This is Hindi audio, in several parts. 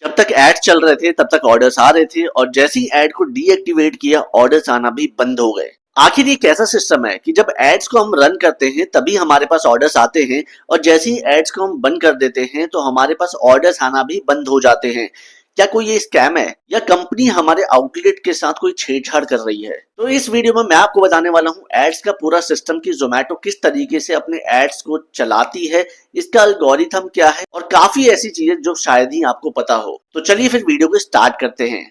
जब तक एड चल रहे थे तब तक ऑर्डर्स आ रहे थे और जैसे ही एड को डीएक्टिवेट किया ऑर्डर्स आना भी बंद हो गए। आखिर ये कैसा सिस्टम है कि जब एड्स को हम रन करते हैं तभी हमारे पास ऑर्डर्स आते हैं और जैसे ही एड्स को हम बंद कर देते हैं तो हमारे पास ऑर्डर्स आना भी बंद हो जाते हैं। क्या कोई ये स्कैम है या कंपनी हमारे आउटलेट के साथ कोई छेड़छाड़ कर रही है? तो इस वीडियो में मैं आपको बताने वाला हूँ एड्स का पूरा सिस्टम कि जोमेटो किस तरीके से अपने एड्स को चलाती है, इसका एल्गोरिथम क्या है और काफी ऐसी चीजें जो शायद ही आपको पता हो। तो चलिए फिर वीडियो को स्टार्ट करते हैं।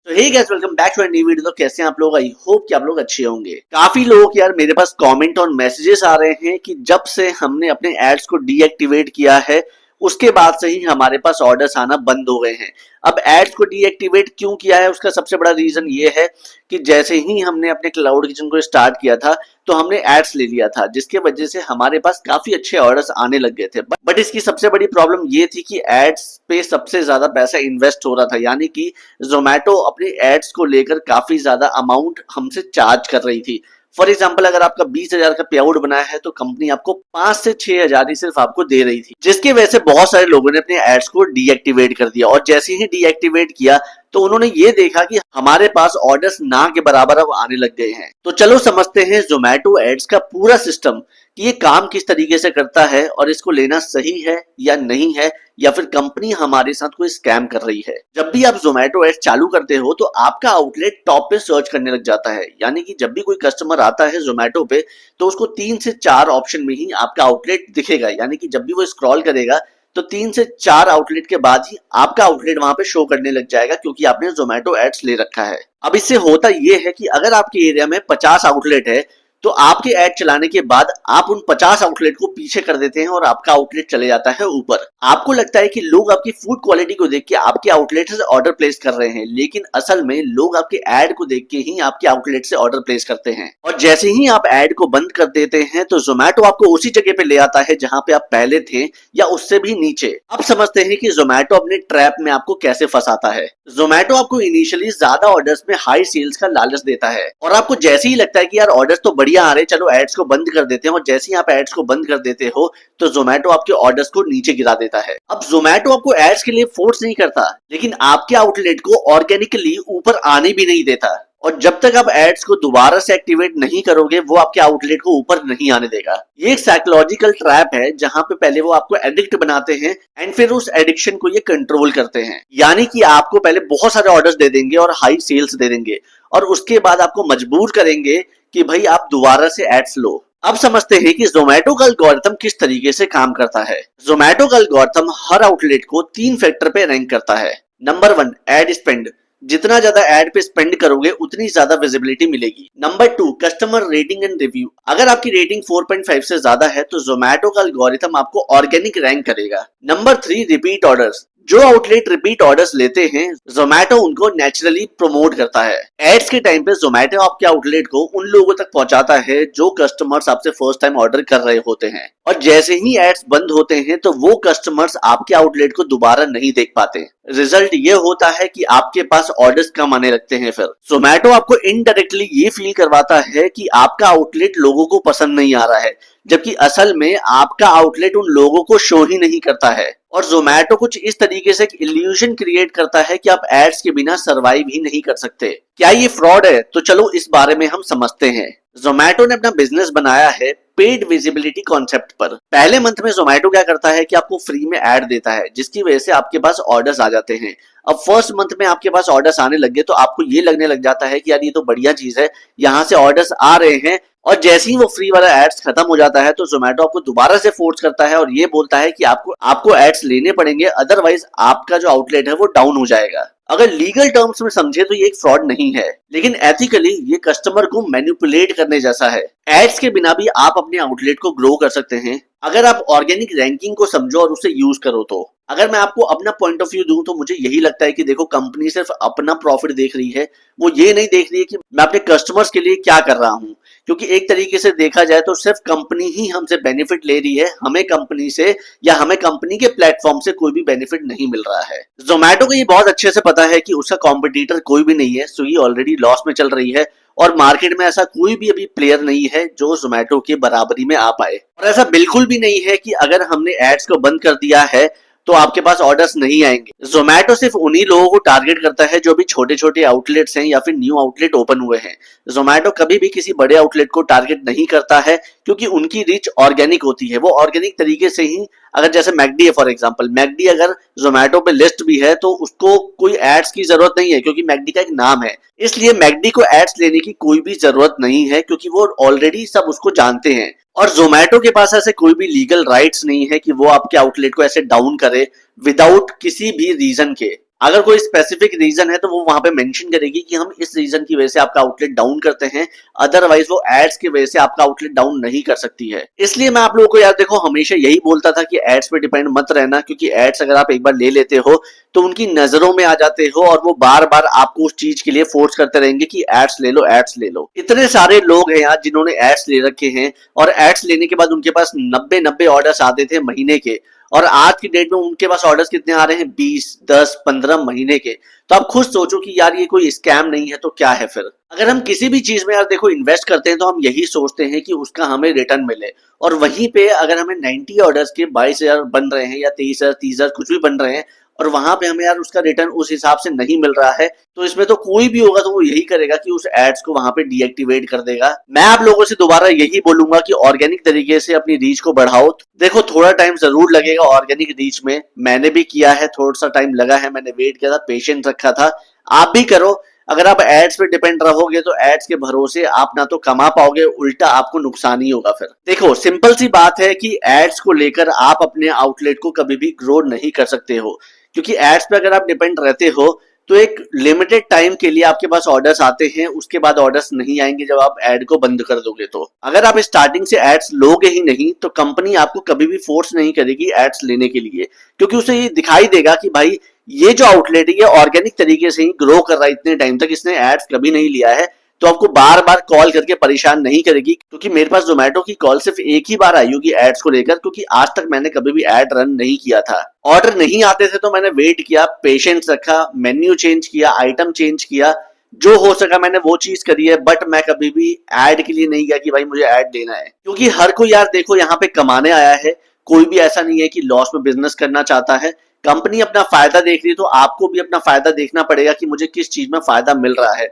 तो hey guys, welcome back to a new video. तो कैसे हैं आप लोग? आई होप कि आप लोग अच्छे होंगे। काफी लोग यार मेरे पास कमेंट और मैसेजेस आ रहे हैं कि जब से हमने अपने एड्स को डीएक्टिवेट किया है उसके बाद से ही हमारे पास ऑर्डर्स आना बंद हो गए हैं। अब एड्स को डीएक्टिवेट क्यों किया है उसका सबसे बड़ा रीजन ये है कि जैसे ही हमने अपने क्लाउड किचन को स्टार्ट किया था तो हमने एड्स ले लिया था जिसके वजह से हमारे पास काफी अच्छे ऑर्डर्स आने लग गए थे। बट इसकी सबसे बड़ी प्रॉब्लम ये थी कि एड्स पे सबसे ज्यादा पैसा इन्वेस्ट हो रहा था, यानी कि जोमेटो अपने एड्स को लेकर काफी ज्यादा अमाउंट हमसे चार्ज कर रही थी। फॉर एग्जाम्पल अगर आपका 20,000 का पे आउट बना है तो कंपनी आपको 5 से 6,000 ही सिर्फ आपको दे रही थी, जिसकी वजह से बहुत सारे लोगों ने अपने एड्स को डीएक्टिवेट कर दिया। और जैसे ही डीएक्टिवेट किया तो उन्होंने ये देखा कि हमारे पास ऑर्डर्स ना के बराबर अब आने लग गए हैं। तो चलो समझते हैं जोमेटो एड्स का पूरा सिस्टम कि ये काम किस तरीके से करता है और इसको लेना सही है या नहीं है, या फिर कंपनी हमारे साथ कोई स्कैम कर रही है। जब भी आप जोमेटो एड्स चालू करते हो तो आपका आउटलेट टॉप पे सर्च करने लग जाता है, यानी कि जब भी कोई कस्टमर आता है जोमेटो पे तो उसको 3 से 4 ऑप्शन में ही आपका आउटलेट दिखेगा, यानी कि जब भी वो स्क्रॉल करेगा तो 3 से 4 आउटलेट के बाद ही आपका आउटलेट वहां पे शो करने लग जाएगा, क्योंकि आपने जोमेटो एड्स ले रखा है। अब इससे होता यह है कि अगर आपके एरिया में 50 आउटलेट है तो आपके ऐड चलाने के बाद आप उन 50 आउटलेट को पीछे कर देते हैं और आपका आउटलेट चले जाता है ऊपर। आपको लगता है कि लोग आपकी फूड क्वालिटी को देख के आपके आउटलेट से ऑर्डर प्लेस कर रहे हैं, लेकिन असल में लोग आपके ऐड को देख के ही आपके आउटलेट से ऑर्डर प्लेस करते हैं। और जैसे ही आप ऐड को बंद कर देते हैं तो जोमेटो आपको उसी जगह पे ले आता है जहां पे आप पहले थे या उससे भी नीचे। अब समझते हैं कि जोमेटो अपने ट्रैप में आपको कैसे फंसाता है। जोमेटो आपको इनिशियली ज्यादा ऑर्डर्स में हाई सेल्स का लालच देता है और आपको जैसे ही लगता है कि यार ऑर्डर्स तो बढ़िया आ रहे, चलो एड्स को बंद कर देते हैं, और जैसे ही आप एड्स को बंद कर देते हो तो जोमेटो आपके ऑर्डर्स को नीचे गिरा देता है। अब जोमेटो आपको एड्स के लिए फोर्स नहीं करता, लेकिन आपके आउटलेट को ऑर्गेनिकली ऊपर आने भी नहीं देता। और जब तक आप एड्स को दोबारा से एक्टिवेट नहीं करोगे वो आपके आउटलेट को ऊपर नहीं आने देगा। ये एक साइकोलॉजिकल ट्रैप है जहां पे पहले वो आपको एडिक्ट बनाते हैं एंड फिर उस एडिक्शन को ये कंट्रोल करते हैं, यानी कि आपको पहले बहुत सारे ऑर्डर्स दे देंगे और हाई सेल्स दे देंगे और उसके बाद आपको मजबूर करेंगे कि भाई आप दोबारा से एड्स लो। अब समझते हैं कि जोमेटो का एल्गोरिथम किस तरीके से काम करता है। जोमेटो का एल्गोरिथम हर आउटलेट को 3 फैक्टर पे रैंक करता है। Number 1, ad spend. जितना ज्यादा एड पे स्पेंड करोगे उतनी ज्यादा विजिबिलिटी मिलेगी। Number 2, customer rating and review. अगर आपकी रेटिंग 4.5 से ज्यादा है तो जोमेटो का एल्गोरिथम आपको ऑर्गेनिक रैंक करेगा। Number 3, repeat orders. जो आउटलेट रिपीट ऑर्डर्स लेते हैं जोमेटो उनको नेचुरली प्रमोट करता है। एड्स के टाइम पे जोमेटो आपके आउटलेट को उन लोगों तक पहुंचाता है जो कस्टमर्स आपसे फर्स्ट टाइम ऑर्डर कर रहे होते हैं, और जैसे ही एड्स बंद होते हैं तो वो कस्टमर्स आपके आउटलेट को दोबारा नहीं देख पाते। रिजल्ट ये होता है कि आपके पास ऑर्डर्स कम आने लगते हैं। फिर जोमेटो आपको इनडायरेक्टली ये फील करवाता है कि आपका आउटलेट लोगों को पसंद नहीं आ रहा है, जबकि असल में आपका आउटलेट उन लोगों को शो ही नहीं करता है। और जोमेटो कुछ इस तरीके से इल्यूजन क्रिएट करता है कि आप एड्स के बिना सरवाइव ही नहीं कर सकते। क्या ये फ्रॉड है? तो चलो इस बारे में हम समझते हैं। जोमेटो ने अपना बिजनेस बनाया है पेड विजिबिलिटी कॉन्सेप्ट पर। पहले मंथ में जोमेटो क्या करता है कि आपको फ्री में ऐड देता है, जिसकी वजह से आपके पास ऑर्डर्स आ जाते हैं। अब फर्स्ट मंथ में आपके पास ऑर्डर्स आने लग गए तो आपको ये लगने लग जाता है कि यार ये तो बढ़िया चीज है, यहाँ से ऑर्डर्स आ रहे हैं। और जैसे ही वो फ्री वाला एड्स खत्म हो जाता है तो जोमेटो आपको दोबारा से फोर्स करता है और ये बोलता है कि आपको एड्स लेने पड़ेंगे, अदरवाइज आपका जो आउटलेट है वो डाउन हो जाएगा। अगर लीगल टर्म्स में समझे तो ये एक फ्रॉड नहीं है, लेकिन एथिकली ये कस्टमर को मैनिपुलेट करने जैसा है। एड्स के बिना भी आप अपने आउटलेट को ग्रो कर सकते हैं अगर आप ऑर्गेनिक रैंकिंग को समझो और उसे यूज करो तो। अगर मैं आपको अपना पॉइंट ऑफ व्यू दूं तो मुझे यही लगता है कि देखो, कंपनी सिर्फ अपना प्रॉफिट देख रही है, वो ये नहीं देख रही है कि मैं अपने कस्टमर्स के लिए क्या कर रहा हूं। क्योंकि एक तरीके से देखा जाए तो सिर्फ कंपनी ही हमसे बेनिफिट ले रही है, हमें कंपनी से या हमें कंपनी के प्लेटफॉर्म से कोई भी बेनिफिट नहीं मिल रहा है। जोमेटो को ये बहुत अच्छे से पता है कि उसका कॉम्पिटिटर कोई भी नहीं है, स्विगी ऑलरेडी लॉस में चल रही है और मार्केट में ऐसा कोई भी अभी प्लेयर नहीं है जो जोमेटो के बराबरी में आ पाए। और ऐसा बिल्कुल भी नहीं है कि अगर हमने एड्स को बंद कर दिया है तो आपके पास ऑर्डर्स नहीं आएंगे। जोमेटो सिर्फ उन्हीं लोगों को टारगेट करता है जो भी छोटे छोटे आउटलेट्स हैं या फिर न्यू आउटलेट ओपन हुए हैं। जोमेटो कभी भी किसी बड़े आउटलेट को टारगेट नहीं करता है, क्योंकि उनकी रीच ऑर्गेनिक होती है। वो ऑर्गेनिक तरीके से ही, अगर जैसे मैकडी है फॉर एग्जांपल, मैकडी अगर जोमेटो पे लिस्ट भी है तो उसको कोई एड्स की जरूरत नहीं है, क्योंकि मैकडी का एक नाम है। इसलिए मैकडी को एड्स लेने की कोई भी जरूरत नहीं है, क्योंकि वो ऑलरेडी सब उसको जानते हैं। और जोमेटो के पास ऐसे कोई भी लीगल राइट्स नहीं है कि वो आपके आउटलेट को ऐसे डाउन करे विदाउट किसी भी रीजन के। अगर कोई स्पेसिफिक रीजन है तो वो वहां पे मेंशन करेगी कि हम इस रीजन की वजह से आपका आउटलेट डाउन करते हैं, अदरवाइज वो एड्स की वजह से आपका आउटलेट डाउन नहीं कर सकती है। इसलिए मैं आप लोगों को यार देखो हमेशा यही बोलता था कि एड्स पे डिपेंड मत रहना, क्योंकि एड्स अगर आप एक बार ले लेते हो तो उनकी नजरों में आ जाते हो और वो बार बार आपको उस चीज के लिए फोर्स करते रहेंगे कि एड्स ले लो, एड्स ले लो। इतने सारे लोग हैं यार जिन्होंने एड्स ले रखे हैं, और एड्स लेने के बाद उनके पास 90 ऑर्डर्स आते थे महीने के, और आज की डेट में उनके पास ऑर्डर्स कितने आ रहे हैं, 20, 10, 15 महीने के। तो आप खुद सोचो कि यार ये कोई स्कैम नहीं है तो क्या है फिर। अगर हम किसी भी चीज में यार देखो इन्वेस्ट करते हैं तो हम यही सोचते हैं कि उसका हमें रिटर्न मिले, और वहीं पे अगर हमें 90 ऑर्डर्स के 22,000 बन रहे हैं या 23,000, 30,000 कुछ भी बन रहे हैं, और वहां पे हमें यार उसका रिटर्न उस हिसाब से नहीं मिल रहा है, तो इसमें तो कोई भी होगा तो वो यही करेगा कि उस एड्स को वहां पे डीएक्टिवेट कर देगा। मैं आप लोगों से दोबारा यही बोलूंगा कि ऑर्गेनिक तरीके से अपनी रीच को बढ़ाओ। देखो थोड़ा टाइम जरूर लगेगा ऑर्गेनिक रीच में, मैंने भी किया है, थोड़ा सा टाइम लगा है, मैंने वेट किया था, पेशेंस रखा था। आप भी करो। अगर आप एड्स पे डिपेंड रहोगे तो एड्स के भरोसे आप ना तो कमा पाओगे, उल्टा आपको नुकसान ही होगा। फिर देखो सिंपल सी बात है कि एड्स को लेकर आप अपने आउटलेट को कभी भी ग्रो नहीं कर सकते हो, क्योंकि एड्स पे अगर आप डिपेंड रहते हो तो एक लिमिटेड टाइम के लिए आपके पास ऑर्डर्स आते हैं, उसके बाद ऑर्डर्स नहीं आएंगे जब आप एड को बंद कर दोगे। तो अगर आप स्टार्टिंग से एड्स लोगे ही नहीं तो कंपनी आपको कभी भी फोर्स नहीं करेगी एड्स लेने के लिए, क्योंकि उसे ये दिखाई देगा कि भाई ये जो आउटलेट है ये ऑर्गेनिक तरीके से ही ग्रो कर रहा है, इतने टाइम तक इसने एड्स कभी नहीं लिया है, तो आपको बार बार कॉल करके परेशान नहीं करेगी। क्योंकि मेरे पास जोमेटो की कॉल सिर्फ एक ही बार आई होगी एड्स को लेकर, क्योंकि आज तक मैंने कभी भी एड रन नहीं किया था। ऑर्डर नहीं आते थे तो मैंने वेट किया, पेशेंस रखा, मेन्यू चेंज किया, आइटम चेंज किया, जो हो सका मैंने वो चीज करी है। बट मैं कभी भी एड के लिए नहीं गया कि भाई मुझे एड लेना है, क्योंकि हर कोई यार देखो यहाँ पे कमाने आया है, कोई भी ऐसा नहीं है कि लॉस में बिजनेस करना चाहता है। कंपनी अपना फायदा देख रही है तो आपको भी अपना फायदा देखना पड़ेगा कि मुझे किस चीज में फायदा मिल रहा है।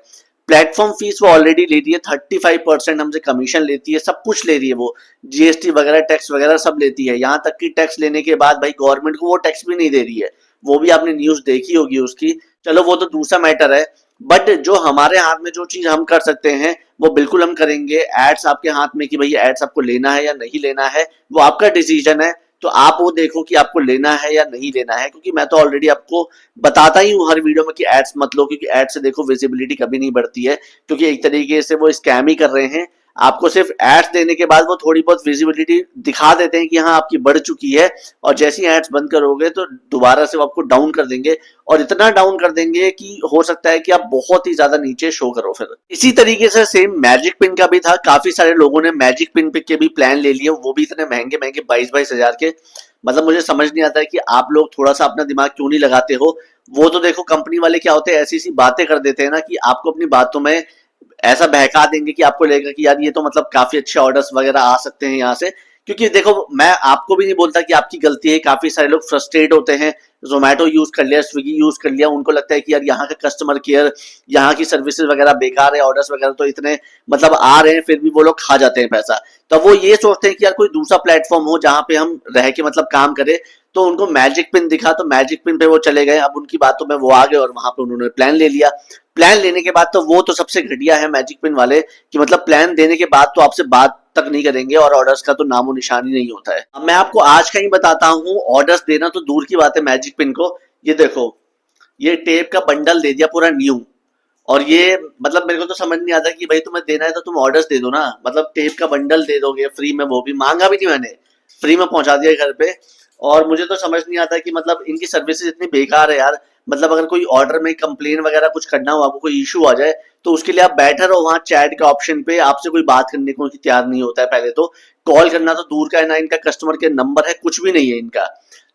प्लेटफॉर्म फीस वो ऑलरेडी लेती है, 35% हमसे कमीशन लेती है, सब कुछ ले रही है वो, जीएसटी वगैरह टैक्स वगैरह सब लेती है। यहाँ तक कि टैक्स लेने के बाद भाई गवर्नमेंट को वो टैक्स भी नहीं दे रही है, वो भी आपने न्यूज देखी होगी उसकी। चलो वो तो दूसरा मैटर है, बट जो हमारे हाथ में जो चीज हम कर सकते हैं वो बिल्कुल हम करेंगे। एड्स आपके हाथ में कि भाई एड्स आपको लेना है या नहीं लेना है, वो आपका डिसीजन है। तो आप वो देखो कि आपको लेना है या नहीं लेना है, क्योंकि मैं तो ऑलरेडी आपको बताता ही हूँ हर वीडियो में कि एड्स मत लो, क्योंकि एड्स से देखो विजिबिलिटी कभी नहीं बढ़ती है, क्योंकि एक तरीके से वो स्कैम ही कर रहे हैं। आपको सिर्फ एड्स देने के बाद वो थोड़ी बहुत विजिबिलिटी दिखा देते हैं कि हाँ आपकी बढ़ चुकी है, और जैसे ही एड्स बंद करोगे तो दोबारा से वो आपको डाउन कर देंगे, और इतना डाउन कर देंगे कि हो सकता है कि आप बहुत ही ज्यादा नीचे शो करो। फिर इसी तरीके से सेम मैजिक पिन का भी था, काफी सारे लोगों ने मैजिक पिन पे के भी प्लान ले लिए, वो भी इतने महंगे महंगे 22-22 हजार के। मतलब मुझे समझ नहीं आता है कि आप लोग थोड़ा सा अपना दिमाग क्यों नहीं लगाते हो। वो तो देखो कंपनी वाले क्या होते हैं, ऐसी सी बातें कर देते हैं ना कि आपको अपनी बातों में ऐसा बहका देंगे कि आपको लगेगा कि यार ये तो मतलब काफी अच्छे ऑर्डर्स वगैरह आ सकते हैं यहाँ से। क्योंकि देखो मैं आपको भी नहीं बोलता कि आपकी गलती है, काफी सारे लोग फ्रस्ट्रेट होते हैं, जोमेटो यूज कर लिया, स्विगी यूज कर लिया, उनको लगता है कि यार यहाँ का कस्टमर केयर, यहाँ की सर्विसेज वगैरह बेकार है, ऑर्डर्स वगैरह तो इतने मतलब आ रहे हैं फिर भी वो लोग खा जाते हैं पैसा। तो वो ये सोचते हैं कि यार कोई दूसरा प्लेटफॉर्म हो जहाँ पे हम रह के मतलब काम करें। तो उनको मैजिक पिन दिखा तो मैजिक पिन पे वो चले गए, अब उनकी बातों में वो आ गए और वहां पे उन्होंने प्लान ले लिया। प्लान लेने के बाद तो वो तो सबसे घटिया है मैजिक पिन वाले, कि मतलब प्लान देने के बाद तो आपसे बात तक नहीं करेंगे और ऑर्डर्स का तो नामो निशान ही नहीं होता है। अब मैं आपको आज का ही बताता हूँ, ऑर्डर्स देना तो दूर की बात है मैजिक पिन को। ये देखो ये टेप का बंडल दे दिया पूरा न्यू, और ये मतलब मेरे को तो समझ नहीं आता कि भाई तुम्हें देना है तो तुम ऑर्डर्स दे दो ना, मतलब टेप का बंडल दे दोगे फ्री में, वो भी मांगा भी नहीं मैंने, फ्री में पहुंचा दिया घर पे। और मुझे तो समझ नहीं आता कि मतलब इनकी सर्विसेज इतनी बेकार है यार। मतलब अगर कोई ऑर्डर में कंप्लेन वगैरह कुछ करना हो, आपको कोई इशू आ जाए, तो उसके लिए आप बैठे रहो वहां चैट के ऑप्शन पे, आपसे कोई बात करने को तैयार नहीं होता है। पहले तो कॉल करना तो दूर का है, ना इनका कस्टमर केयर नंबर है, कुछ भी नहीं है इनका।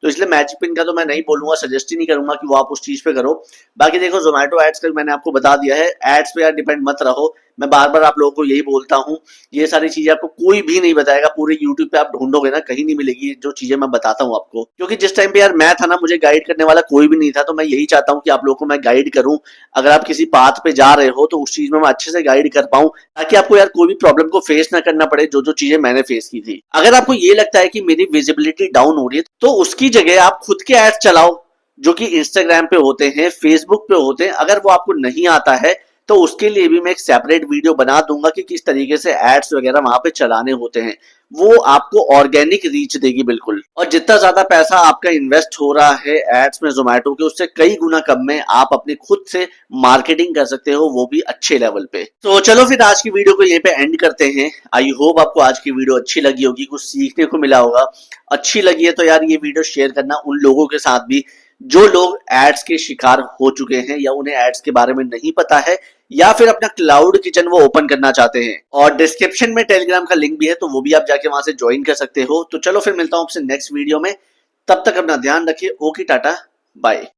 तो इसलिए मैजिक पिन का तो मैं नहीं बोलूंगा, सजेस्ट ही नहीं करूंगा कि वो आप उस चीज पे करो। बाकी देखो जोमेटो एड्स का मैंने आपको बता दिया है, एड्स पे यार डिपेंड मत रहो। मैं बार बार आप लोगों को यही बोलता हूँ, ये सारी चीजें आपको कोई भी नहीं बताएगा। पूरे यूट्यूब पे आप ढूंढोगे ना, कहीं नहीं मिलेगी जो चीजें मैं बताता हूँ आपको, क्योंकि जिस टाइम पे यार मैं था ना, मुझे गाइड करने वाला कोई भी नहीं था। तो मैं यही चाहता हूँ कि आप लोगों को मैं गाइड करूँ। अगर आप किसी पाथ पे जा रहे हो तो उस चीज में मैं अच्छे से गाइड कर पाऊँ, ताकि आपको यार कोई भी प्रॉब्लम को फेस ना करना पड़े, जो जो चीजें मैंने फेस की थी। अगर आपको ये लगता है कि मेरी विजिबिलिटी डाउन हो रही है, तो उसकी जगह आप खुद के एड्स चलाओ, जो कि इंस्टाग्राम पे होते हैं, फेसबुक पे होते हैं। अगर वो आपको नहीं आता है तो उसके लिए भी मैं एक सेपरेट वीडियो बना दूंगा कि किस तरीके से एड्स वगैरह वहां पे चलाने होते हैं। वो आपको ऑर्गेनिक रीच देगी बिल्कुल। और जितना ज्यादा पैसा आपका इन्वेस्ट हो रहा है एड्स में जोमेटो के, उससे कई गुना कम में आप अपने खुद से मार्केटिंग कर सकते हो, वो भी अच्छे लेवल पे। तो चलो फिर आज की वीडियो को यहीं पे एंड करते हैं। आई होप आपको आज की वीडियो अच्छी लगी होगी, कुछ सीखने को मिला होगा। अच्छी लगी है तो यार ये वीडियो शेयर करना उन लोगों के साथ भी जो लोग एड्स के शिकार हो चुके हैं, या उन्हें एड्स के बारे में नहीं पता है, या फिर अपना क्लाउड किचन वो ओपन करना चाहते हैं। और डिस्क्रिप्शन में टेलीग्राम का लिंक भी है, तो वो भी आप जाके वहां से ज्वाइन कर सकते हो। तो चलो फिर मिलता हूं आपसे नेक्स्ट वीडियो में। तब तक अपना ध्यान रखिए। Okay, tata, bye.